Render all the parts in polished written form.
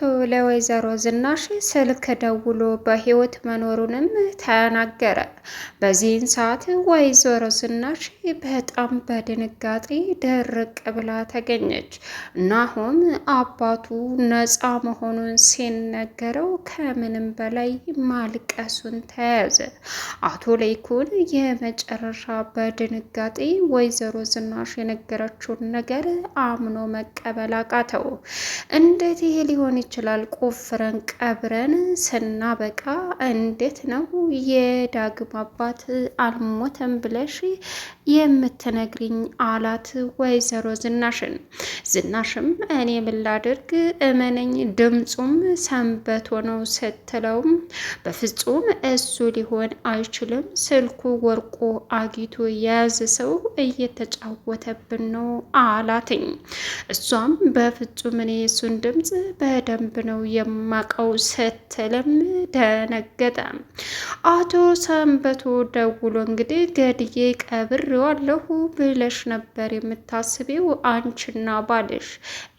አቶ ለወይዘሮ ዝናሽ ስልክ ደውሎ በህይወት መኖሩንም ተናገረ። በዚህን ሰዓት ወይዘሮ ዝናሽ በጣም በድንጋጤ ድርቅ ብላ ተገኘች። ናሆም አባቱ ነፃ መሆኑን ሲነገረው ከምንም በላይ ማልቀሱን ተያዘ። አቶ ለይኩን የመጨረሻ በድንጋጤ ወይዘሮ ዝናሽ የነገረችውን ነገር አምኖ መቀበል አቃተው። እንዴት ይሄ ሊሆን ይችላል? ቆፍረን ቀብረን ስናበቃ እንዴት ነው የዳግም አባት አልሞተም ብለሽ የምትነግሪኝ? አላት ወይዘሮ ዝናሽም እኔ ምን ላድርግ እመነኝ፣ ድምፁም ሰንበቶ ነው ስትለውም በፍጹም እሱ ሊሆን አይችልም፣ ስልኩ ወርቆ አጊቶ የያዘ ሰው እየተጫወተብን ነው አላትኝ። እሷም በፍጹም እኔ የሱን ድምፅ በደንብ ነው የማቀው ስትልም ደነገጠ። አቶ ሰንበቶ ደውሎ እንግዲህ ገድዬ ቀብሬዋለሁ ብለሽ ነበር የምታስቢው አንቺና ባልሽ?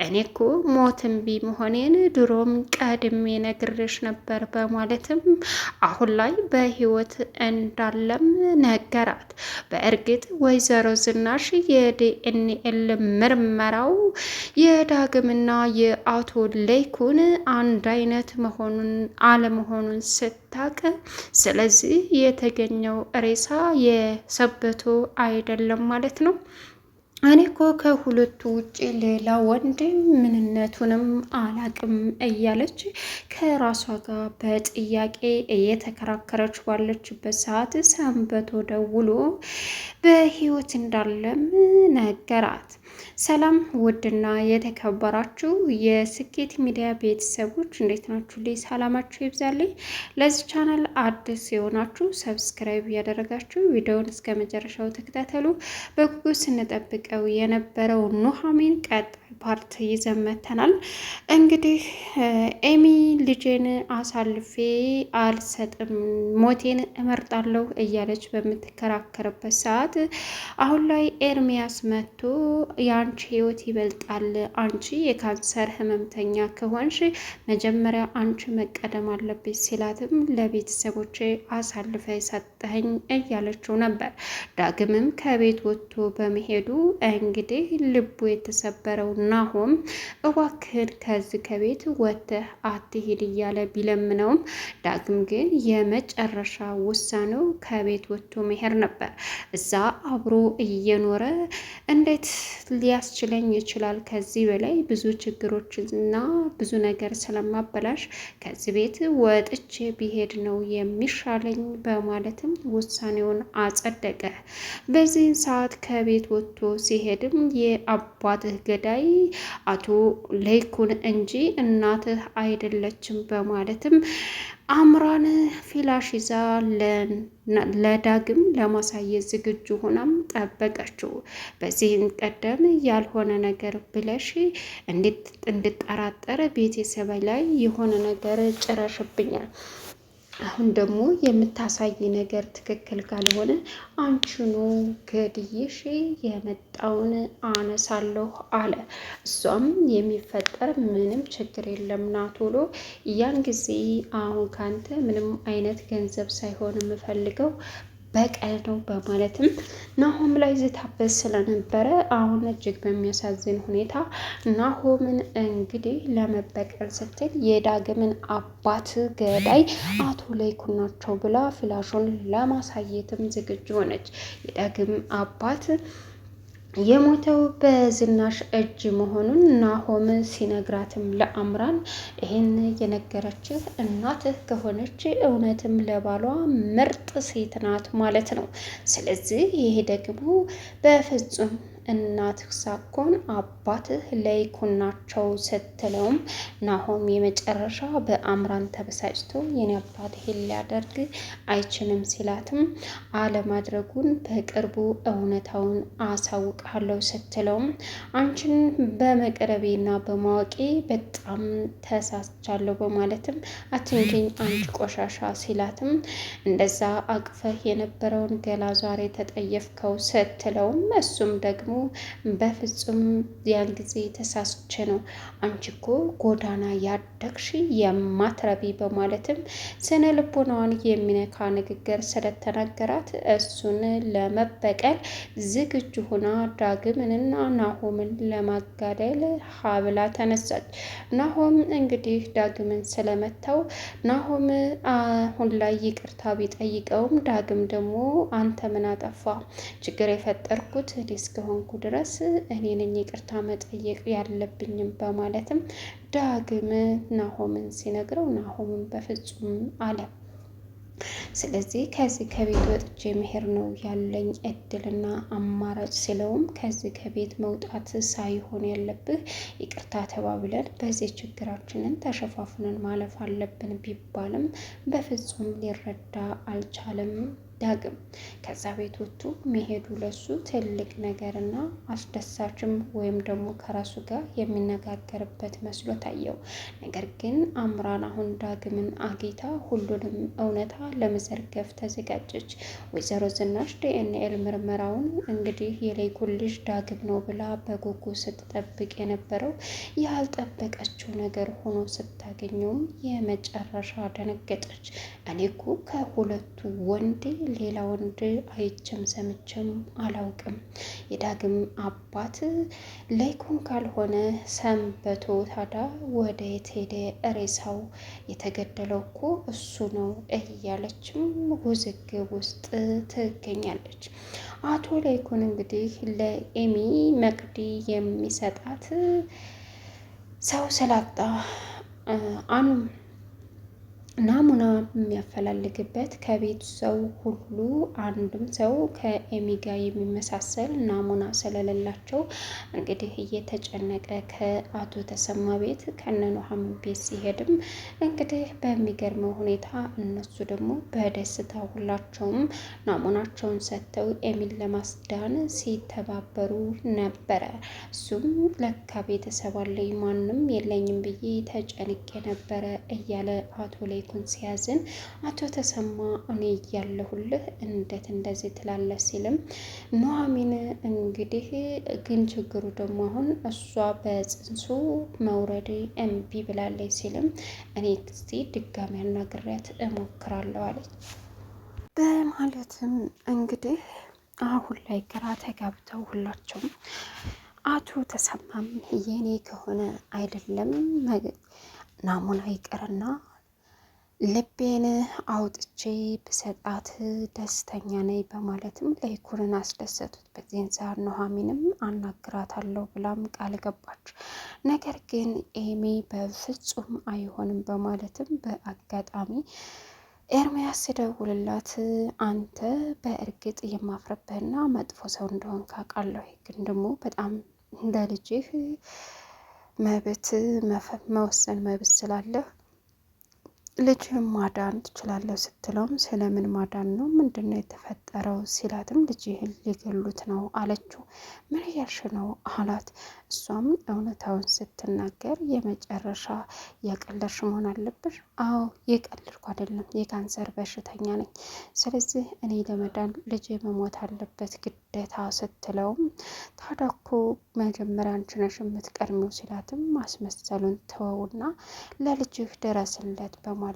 እኔ እኮ ሞትን ቢ መሆኔን ድሮም ቀድሜ ነግሬሽ ነበር በማለትም አሁን ላይ በህይወት እንዳለም ነገራት። በእርግጥ ወይዘሮ ዝናሽ የዲኤንኤል ምርመራው የዳግምና የአቶ ለይኩን አንድ አይነት መሆኑን አለመሆኑን ስታቅ፣ ስለዚህ የተገኘው ሬሳ የሰበቶ አይደለም ማለት ነው። እኔ እኮ ከሁለቱ ውጭ ሌላ ወንድ ምንነቱንም አላቅም እያለች ከራሷ ጋር በጥያቄ እየተከራከረች ባለችበት ሰዓት ሰንበቶ ደውሎ በህይወት እንዳለም ነገራት። ሰላም ውድና የተከበራችሁ የስኬት ሚዲያ ቤተሰቦች እንዴት ናችሁ? ልይ ሰላማችሁ ይብዛልኝ። ለዚህ ቻናል አዲስ የሆናችሁ ሰብስክራይብ እያደረጋችሁ ቪዲዮውን እስከ መጨረሻው ተከታተሉ። በጉጉት ስንጠብቀው የነበረው ኑሐሚን ቀጣይ ፓርት ይዘን መጥተናል። እንግዲህ ኤሚ ልጄን አሳልፌ አልሰጥም፣ ሞቴን እመርጣለሁ እያለች በምትከራከርበት ሰዓት አሁን ላይ ኤርሚያስ መጥቶ የአንቺ ህይወት ይበልጣል፣ አንቺ የካንሰር ህመምተኛ ከሆንሽ መጀመሪያ አንቺ መቀደም አለብሽ ሲላትም ለቤተሰቦች አሳልፈ ሰጠኸኝ እያለችው ነበር። ዳግምም ከቤት ወጥቶ በመሄዱ እንግዲህ ልቡ የተሰበረው ናሆም እባክህን ከዚህ ከቤት ወጥተህ አትሄድ እያለ ቢለምነውም ዳግም ግን የመጨረሻ ውሳኔው ከቤት ወጥቶ መሄድ ነበር። እዛ አብሮ እየኖረ እንዴት ሊያስችለኝ ይችላል? ከዚህ በላይ ብዙ ችግሮችና ብዙ ነገር ስለማበላሽ ከዚህ ቤት ወጥቼ ቢሄድ ነው የሚሻለኝ በማለትም ውሳኔውን አጸደቀ። በዚህን ሰዓት ከቤት ወጥቶ ሲሄድም የአባትህ ገዳይ አቶ ለይኩን እንጂ እናትህ አይደለችም በማለትም አምራን ፊላሽ ይዛ ለዳግም ለማሳየት ዝግጁ ሆናም ጠበቀችው። በዚህም ቀደም ያልሆነ ነገር ብለሽ እንድጠራጠር ቤተሰብ ላይ የሆነ ነገር ጭረሽብኛል፣ አሁን ደግሞ የምታሳይ ነገር ትክክል ካልሆነ አንቺኑ ገድዬሽ የመጣውን አነሳለሁ አለ። እሷም የሚፈጠር ምንም ችግር የለም ና ቶሎ፣ ያን ጊዜ አሁን ካንተ ምንም አይነት ገንዘብ ሳይሆን የምፈልገው በቀል ነው በማለትም ናሆም ላይ ዝታበት ስለነበረ አሁን እጅግ በሚያሳዝን ሁኔታ ናሆምን እንግዲህ ለመበቀል ስትል የዳግምን አባት ገዳይ አቶ ለይኩን ናቸው ብላ ፍላሹን ለማሳየትም ዝግጁ ሆነች። የዳግም አባት የሞተው በዝናሽ እጅ መሆኑን ናሆም ሲነግራትም ለአምራን ይህን የነገረችህ እናትህ ከሆነች እውነትም ለባሏ ምርጥ ሴት ናት ማለት ነው። ስለዚህ ይሄ ደግሞ በፍጹም እናትህ ሳኮን አባትህ ለይኩን ናቸው ስትለውም ናሆም የመጨረሻ በአምራን ተበሳጭቶ የኔ አባት ይሄን ሊያደርግ አይችልም ሲላትም አለማድረጉን በቅርቡ እውነታውን አሳውቃለሁ ስትለውም አንቺን በመቅረቤና በማወቄ በጣም ተሳስቻለሁ በማለትም አትንገኝ አንቺ ቆሻሻ ሲላትም እንደዛ አቅፈህ የነበረውን ገላ ዛሬ ተጠየፍከው ስትለውም እሱም ደግሞ በፍጹም ያን ጊዜ ተሳስቼ ነው፣ አንቺ እኮ ጎዳና ያደግሽ የማትረቢ በማለትም ስነ ልቦናዋን የሚነካ ንግግር ስለተናገራት እሱን ለመበቀል ዝግጁ ሆና ዳግምንና ናሆምን ለማጋደል ሀብላ ተነሳች። ናሆም እንግዲህ ዳግምን ስለመታው ናሆም አሁን ላይ ይቅርታ ቢጠይቀውም ዳግም ደግሞ አንተ ምን አጠፋ? ችግር የፈጠርኩት እኔ እስከሆንኩ ድረስ እኔ ነኝ ይቅርታ መጠየቅ ያለብኝም በማለትም ዳግም ናሆምን ሲነግረው ናሆምን በፍጹም አለ። ስለዚህ ከዚህ ከቤት ወጥቼ መሄድ ነው ያለኝ እድልና አማራጭ ሲለውም ከዚህ ከቤት መውጣት ሳይሆን ያለብህ ይቅርታ ተባብለን በዚህ ችግራችንን ተሸፋፍነን ማለፍ አለብን ቢባልም በፍጹም ሊረዳ አልቻለም። ዳግም ከዛ ቤት ወጥቶ መሄዱ ለሱ ትልቅ ነገርና አስደሳችም ወይም ደግሞ ከራሱ ጋር የሚነጋገርበት መስሎ ታየው። ነገር ግን አምራን አሁን ዳግምን አግኝታ ሁሉንም እውነታ ለመዘርገፍ ተዘጋጀች። ወይዘሮ ዝናሽ ዲኤንኤ ምርመራውን እንግዲህ የሌይኩን ልጅ ዳግም ነው ብላ በጉጉ ስትጠብቅ የነበረው ያልጠበቀችው ነገር ሆኖ ስታገኘውም የመጨረሻ ደነገጠች። እኔ እኮ ከሁለቱ ወንድ ሌላ ወንድ አይቼም ሰምቼም አላውቅም። የዳግም አባት ሌይኩን ካልሆነ ሰንበቶ ታዲያ ወደ የት ሄደ? ሬሳው የተገደለው እኮ እሱ ነው እያለችም ውዝግብ ውስጥ ትገኛለች። አቶ ሌይኩን እንግዲህ ለኤሚ መቅዲ የሚሰጣት ሰው ስላጣ ናሙና የሚያፈላልግበት ከቤቱ ሰው ሁሉ አንድም ሰው ከኤሚ ጋር የሚመሳሰል ናሙና ስለሌላቸው እንግዲህ እየተጨነቀ ከአቶ ተሰማ ቤት ከነኑሃም ቤት ሲሄድም እንግዲህ በሚገርመው ሁኔታ እነሱ ደግሞ በደስታ ሁላቸውም ናሙናቸውን ሰጥተው ኤሚን ለማስዳን ሲተባበሩ ነበረ። እሱም ለካ ቤተሰብ አለኝ ማንም የለኝም ብዬ ተጨንቄ ነበረ እያለ አቶ ሌይኩን ሲያዝን አቶ ተሰማ እኔ እያለሁልህ እንዴት እንደዚህ ትላለህ ሲልም ኑሐሚን እንግዲህ ግን ችግሩ ደግሞ አሁን እሷ በጽንሱ መውረድ እምቢ ብላለች ሲልም እኔ እስቲ ድጋሚ አናግሬያት እሞክራለሁ አለች። በማለትም እንግዲህ አሁን ላይ ግራ ተጋብተው ሁላቸውም አቶ ተሰማም የኔ ከሆነ አይደለም ናሙና ይቅርና ልቤን አውጥቼ ብሰጣት ደስተኛ ነኝ በማለትም ሌይኩንን አስደሰቱት። በዚህን ሰዓት ኑሐሚንም አናግራታለሁ ብላም ቃል ገባች። ነገር ግን ኤሚ በፍጹም አይሆንም በማለትም በአጋጣሚ ኤርሚያስ ሲደውልላት አንተ በእርግጥ የማፍረብህና መጥፎ ሰው እንደሆን ካውቃለሁ፣ ግን ደግሞ በጣም እንደ ልጅህ መብት መወሰን መብት ስላለህ ልጅህን ማዳን ትችላለህ ስትለውም ስለምን ማዳን ነው? ምንድን ነው የተፈጠረው ሲላትም ልጅህን ሊገሉት ነው አለችው። ምን እያልሽ ነው አላት። እሷም እውነታውን ስትናገር የመጨረሻ የቀለድሽ መሆን አለብሽ። አዎ የቀለድኩ አይደለም፣ የካንሰር በሽተኛ ነኝ። ስለዚህ እኔ ለመዳን ልጅ መሞት አለበት ግዴታ ስትለውም ታዲያ እኮ መጀመሪያ አንቺ ነሽ የምትቀድሚው ሲላትም ማስመሰሉን ተወውና ለልጅህ ድረስለት በማለትም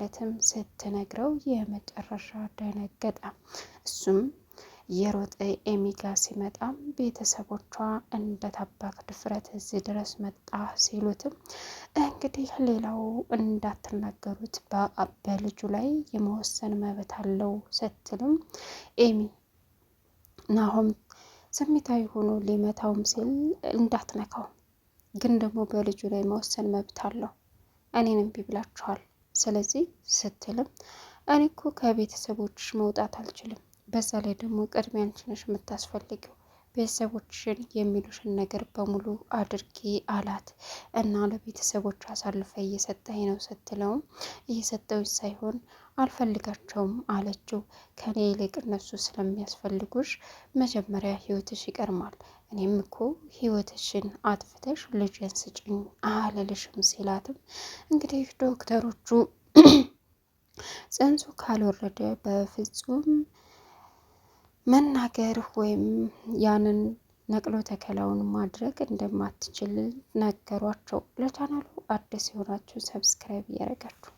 ስትነግረው የመጨረሻ ደነገጠ። እሱም የሮጠ ኤሚ ጋ ሲመጣም ቤተሰቦቿ እንደታባክ ድፍረት እዚህ ድረስ መጣ ሲሉትም እንግዲህ ሌላው እንዳትናገሩት በልጁ ላይ የመወሰን መብት አለው ስትልም ኤሚ ናሆም ስሜታዊ ሆኖ ሊመታውም ሲል እንዳትነካው ግን ደግሞ በልጁ ላይ መወሰን መብት አለው፣ እኔን እምቢ ብላችኋል ስለዚህ ስትልም እኔ እኮ ከቤተሰቦችሽ መውጣት አልችልም፣ በዛ ላይ ደግሞ ቅድሚያ አንቺ ነሽ የምታስፈልጊው፣ ቤተሰቦችሽን የሚሉሽን ነገር በሙሉ አድርጊ አላት። እና ለቤተሰቦች አሳልፈ እየሰጠኝ ነው ስትለውም እየሰጠውች ሳይሆን አልፈልጋቸውም አለችው። ከኔ ይልቅ እነሱ ስለሚያስፈልጉሽ መጀመሪያ ህይወትሽ ይቀርማል፣ እኔም እኮ ህይወትሽን አጥፍተሽ ልጅን ስጭኝ አልልሽም ሲላትም እንግዲህ ዶክተሮቹ ጽንሱ ካልወረደ በፍጹም መናገር ወይም ያንን ነቅሎ ተከላውን ማድረግ እንደማትችል ነገሯቸው። ለቻናሉ አዲስ የሆናችሁ ሰብስክራይብ እያደረጋችሁ